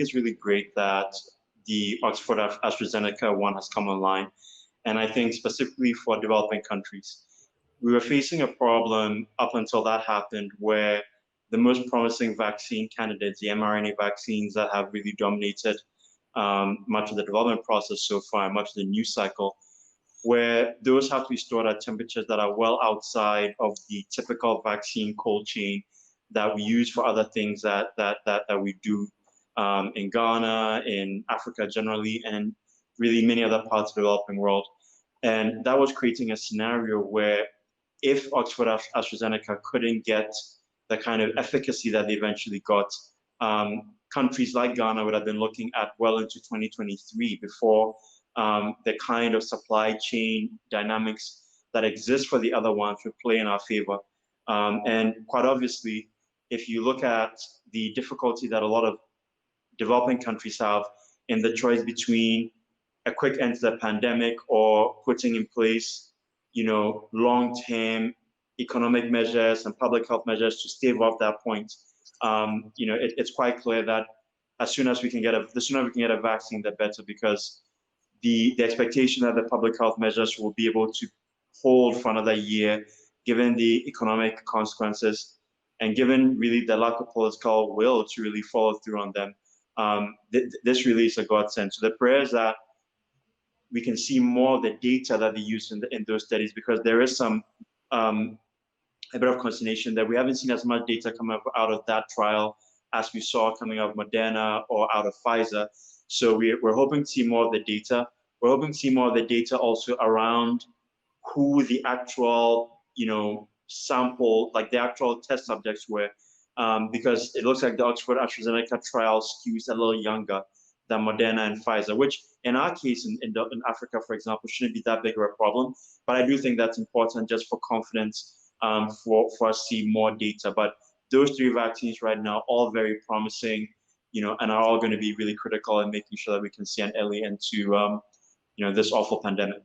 it's really great that the Oxford-AstraZeneca one has come online. And I think specifically for developing countries, we were facing a problem up until that happened where the most promising vaccine candidates, the mRNA vaccines that have really dominated much of the development process so far, much of the news cycle, where those have to be stored at temperatures that are well outside of the typical vaccine cold chain that we use for other things that we do in Ghana, in Africa generally, and really many other parts of the developing world. And that was creating a scenario where if Oxford AstraZeneca couldn't get the kind of efficacy that they eventually got, countries like Ghana would have been looking at well into 2023 before the kind of supply chain dynamics that exist for the other ones would play in our favor. And quite obviously, if you look at the difficulty that a lot of developing countries have in the choice between a quick end to the pandemic or putting in place, long-term economic measures and public health measures to stave off that point, it's quite clear that the sooner we can get a vaccine, the better, because the expectation that the public health measures will be able to hold for another year, given the economic consequences and given really the lack of political will to really follow through on them, this really is a godsend. So the prayer is that we can see more of the data that they use in those studies, because there is some a bit of consternation that we haven't seen as much data come up out of that trial as we saw coming out of Moderna or out of Pfizer. So we're hoping to see more of the data. We're hoping to see more of the data also around who the actual, sample, like the actual test subjects were, because it looks like the Oxford-AstraZeneca trial skews a little younger than Moderna and Pfizer, which in our case in Africa, for example, shouldn't be that big of a problem. But I do think that's important just for confidence, for us to see more data. But those three vaccines right now, all very promising, and are all going to be really critical in making sure that we can see an early end to, this awful pandemic.